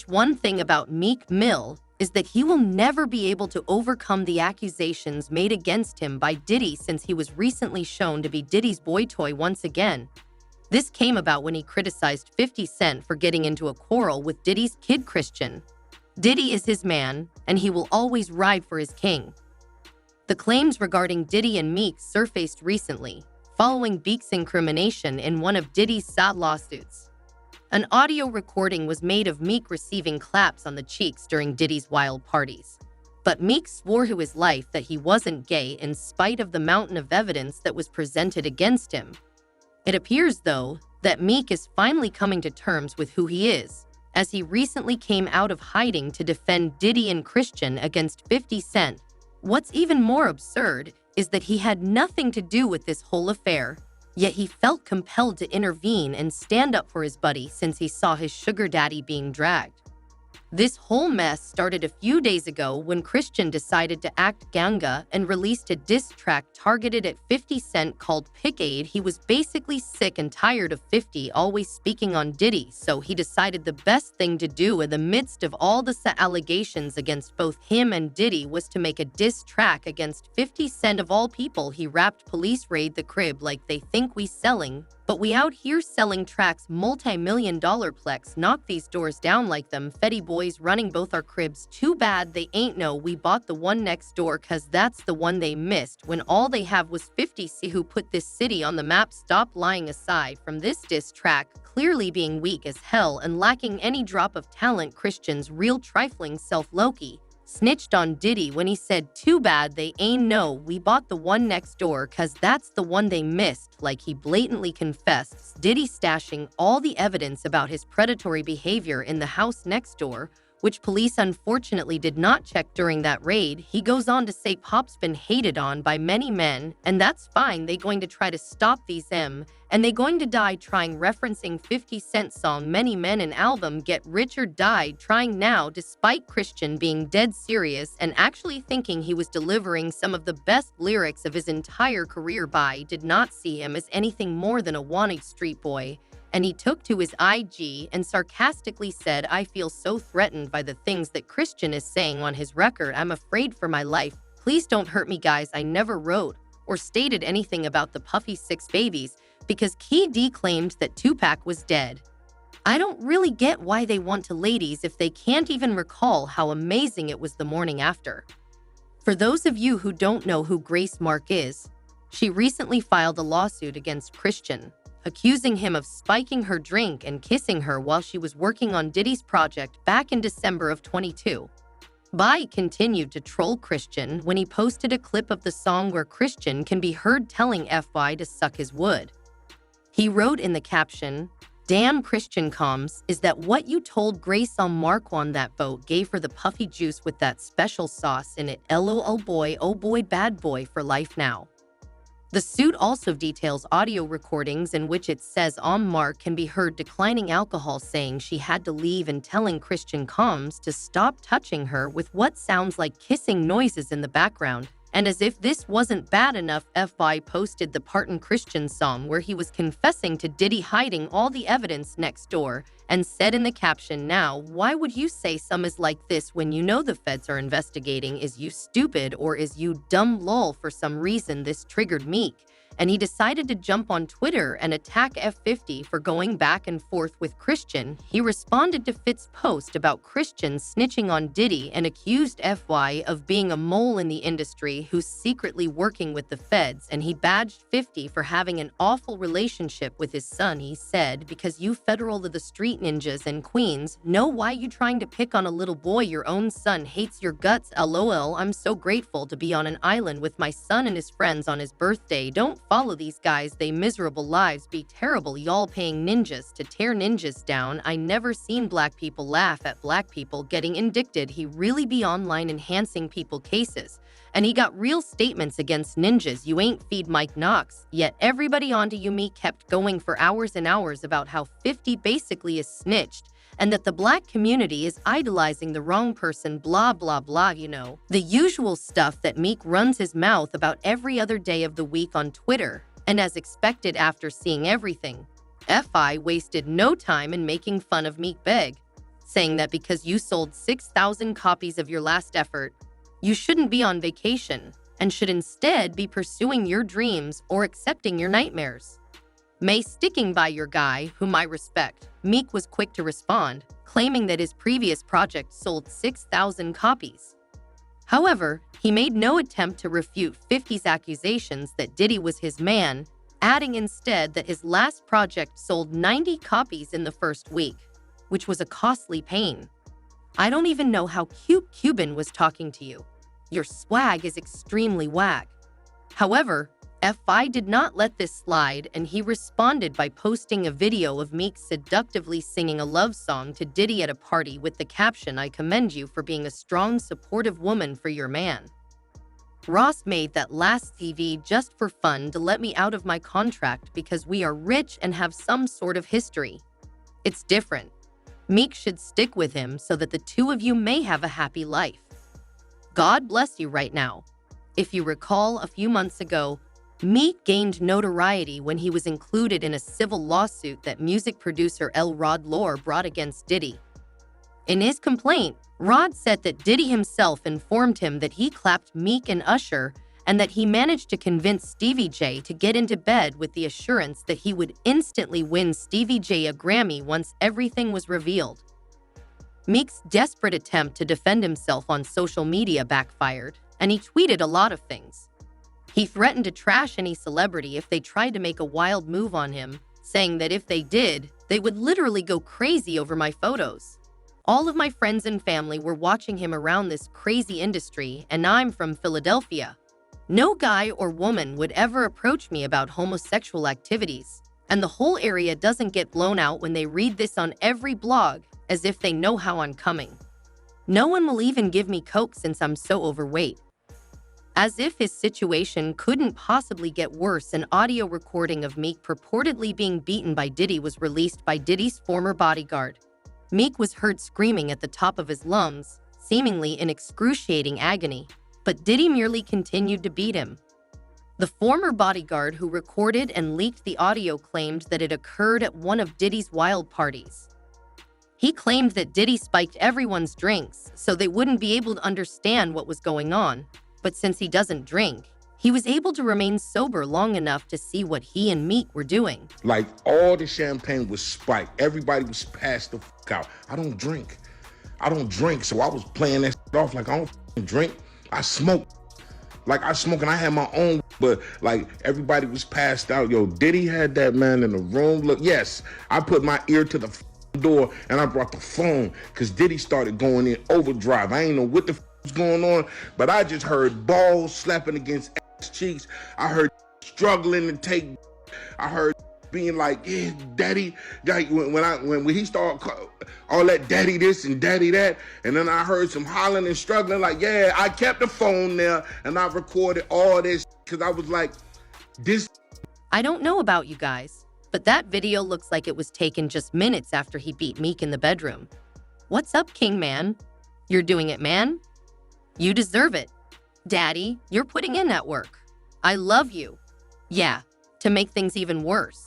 One thing about Meek Mill is that he will never be able to overcome the accusations made against him by Diddy since he was recently shown to be Diddy's boy toy once again. This came about when he criticized 50 Cent for getting into a quarrel with Diddy's kid Christian. Diddy is his man, and he will always ride for his king. The claims regarding Diddy and Meek surfaced recently, following Meek's incrimination in one of Diddy's sad lawsuits. An audio recording was made of Meek receiving claps on the cheeks during Diddy's wild parties. But Meek swore to his life that he wasn't gay in spite of the mountain of evidence that was presented against him. It appears, though, that Meek is finally coming to terms with who he is, as he recently came out of hiding to defend Diddy and Christian against 50 Cent. What's even more absurd is that he had nothing to do with this whole affair, yet he felt compelled to intervene and stand up for his buddy since he saw his sugar daddy being dragged. This whole mess started a few days ago when Christian decided to act ganga and released a diss track targeted at 50 Cent called Pick Aid. He was basically sick and tired of 50 always speaking on Diddy, so he decided the best thing to do in the midst of all the allegations against both him and Diddy was to make a diss track against 50 Cent of all people. He rapped, "Police raid the crib like they think we selling, but we out here selling tracks, multi-million-dollar plex, knock these doors down like them Fetty boys running both our cribs. Too bad they ain't know we bought the one next door cause that's the one they missed when all they have was 50 See who put this city on the map. Stop lying." Aside from this diss track clearly being weak as hell and lacking any drop of talent, Christian's real trifling self Loki snitched on Diddy when he said, "Too bad they ain't know we bought the one next door cause that's the one they missed," like he blatantly confessed Diddy stashing all the evidence about his predatory behavior in the house next door, which police unfortunately did not check during that raid. He goes on to say Pop's been hated on by many men, and that's fine. They going to try to stop these and they going to die trying, referencing 50 Cent song Many Men and album Get Rich or Die trying now, despite Christian being dead serious and actually thinking he was delivering some of the best lyrics of his entire career. Did not see him as anything more than a wanted street boy. And he took to his IG and sarcastically said, "I feel so threatened by the things that Christian is saying on his record. I'm afraid for my life. Please don't hurt me, guys." I never wrote or stated anything about the Puffy 6 babies because Key D claimed that Tupac was dead. I don't really get why they want to ladies if they can't even recall how amazing it was the morning after. For those of you who don't know who Grace Mark is, she recently filed a lawsuit against Christian, accusing him of spiking her drink and kissing her while she was working on Diddy's project back in December of 22. Bai continued to troll Christian when he posted a clip of the song where Christian can be heard telling FY to suck his wood. He wrote in the caption, "Damn Christian comms, is that what you told Grace on Marquand that boat gave her the puffy juice with that special sauce in it? LOL boy, oh boy, bad boy for life now." The suit also details audio recordings in which it says Mark can be heard declining alcohol, saying she had to leave and telling Christian comms to stop touching her with what sounds like kissing noises in the background. And as if this wasn't bad enough, FY posted the Parton Christian song where he was confessing to Diddy hiding all the evidence next door and said in the caption, "Now, why would you say some is like this when you know the feds are investigating? Is you stupid or is you dumb lol?" For some reason, this triggered Meek, and he decided to jump on Twitter and attack F50 for going back and forth with Christian. He responded to Fit's post about Christian snitching on Diddy and accused FY of being a mole in the industry who's secretly working with the feds, and he badged 50 for having an awful relationship with his son. He said, "Because you federal of the street ninjas and queens know why you trying to pick on a little boy. Your own son hates your guts. LOL, I'm so grateful to be on an island with my son and his friends on his birthday. Don't follow these guys, they miserable lives be terrible. Y'all paying ninjas to tear ninjas down. I never seen black people laugh at black people getting indicted. He really be online enhancing people cases. And he got real statements against ninjas. You ain't feed Mike Knox. Yet everybody onto you." Me kept going for hours and hours about how 50 basically is snitched and that the black community is idolizing the wrong person, blah, blah, blah, you know. The usual stuff that Meek runs his mouth about every other day of the week on Twitter. And as expected after seeing everything, FI wasted no time in making fun of Meek beg, saying that because you sold 6,000 copies of your last effort, you shouldn't be on vacation and should instead be pursuing your dreams or accepting your nightmares. May sticking by your guy, whom I respect, Meek was quick to respond, claiming that his previous project sold 6,000 copies. However, he made no attempt to refute 50's accusations that Diddy was his man, adding instead that his last project sold 90 copies in the first week, which was a costly pain. I don't even know how cute Cuban was talking to you. Your swag is extremely whack. However, FI did not let this slide, and he responded by posting a video of Meek seductively singing a love song to Diddy at a party with the caption, "I commend you for being a strong, supportive woman for your man." Ross made that last CV just for fun to let me out of my contract because we are rich and have some sort of history. It's different. Meek should stick with him so that the two of you may have a happy life. God bless you right now. If you recall, a few months ago, Meek gained notoriety when he was included in a civil lawsuit that music producer L. Rod Law brought against Diddy. In his complaint, Rod said that Diddy himself informed him that he clapped Meek and Usher and that he managed to convince Stevie J to get into bed with the assurance that he would instantly win Stevie J a Grammy once everything was revealed. Meek's desperate attempt to defend himself on social media backfired, and he tweeted a lot of things. He threatened to trash any celebrity if they tried to make a wild move on him, saying that if they did, they would literally go crazy over my photos. All of my friends and family were watching him around this crazy industry, and I'm from Philadelphia. No guy or woman would ever approach me about homosexual activities, and the whole area doesn't get blown out when they read this on every blog as if they know how I'm coming. No one will even give me coke since I'm so overweight. As if his situation couldn't possibly get worse, an audio recording of Meek purportedly being beaten by Diddy was released by Diddy's former bodyguard. Meek was heard screaming at the top of his lungs, seemingly in excruciating agony, but Diddy merely continued to beat him. The former bodyguard who recorded and leaked the audio claimed that it occurred at one of Diddy's wild parties. He claimed that Diddy spiked everyone's drinks so they wouldn't be able to understand what was going on, but since he doesn't drink, he was able to remain sober long enough to see what he and Meek were doing. Like, all the champagne was spiked. Everybody was passed the fuck out. I don't drink, so I was playing that off like I don't drink. I smoke. Like, I smoke and I had my own, but like everybody was passed out. Yo, Diddy had that man in the room. Look, yes, I put my ear to the door and I brought the phone because Diddy started going in overdrive. I ain't know what the was going on, but I just heard balls slapping against ass cheeks. I heard struggling to take. I heard being like, "Yeah, daddy." Like when he started all that daddy this and daddy that, and then I heard some hollering and struggling. Like, yeah, I kept the phone there and I recorded all this because I was like, this. I don't know about you guys, but that video looks like it was taken just minutes after he beat Meek in the bedroom. What's up, King Man? You're doing it, man? You deserve it. Daddy, you're putting in that work. I love you. Yeah, to make things even worse.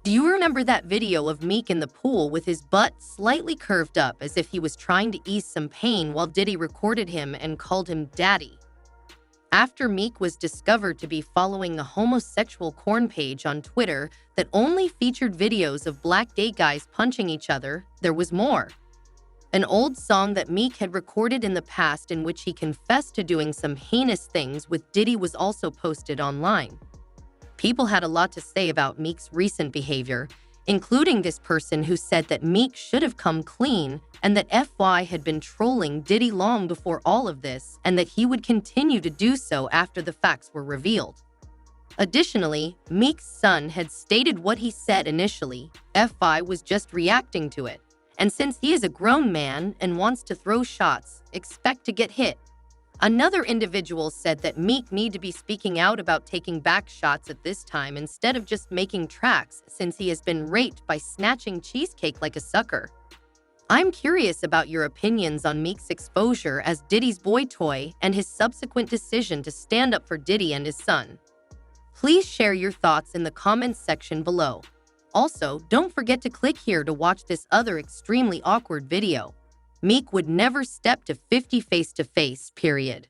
Do you remember that video of Meek in the pool with his butt slightly curved up as if he was trying to ease some pain while Diddy recorded him and called him daddy? After Meek was discovered to be following a homosexual porn page on Twitter that only featured videos of black gay guys punching each other, there was more. An old song that Meek had recorded in the past in which he confessed to doing some heinous things with Diddy was also posted online. People had a lot to say about Meek's recent behavior, including this person who said that Meek should have come clean and that FY had been trolling Diddy long before all of this and that he would continue to do so after the facts were revealed. Additionally, Meek's son had stated what he said initially. FI was just reacting to it. And since he is a grown man and wants to throw shots, expect to get hit. Another individual said that Meek need to be speaking out about taking back shots at this time instead of just making tracks since he has been raped by snatching cheesecake like a sucker. I'm curious about your opinions on Meek's exposure as Diddy's boy toy and his subsequent decision to stand up for Diddy and his son. Please share your thoughts in the comments section below. Also, don't forget to click here to watch this other extremely awkward video. Meek would never step to 50 face-to-face, period.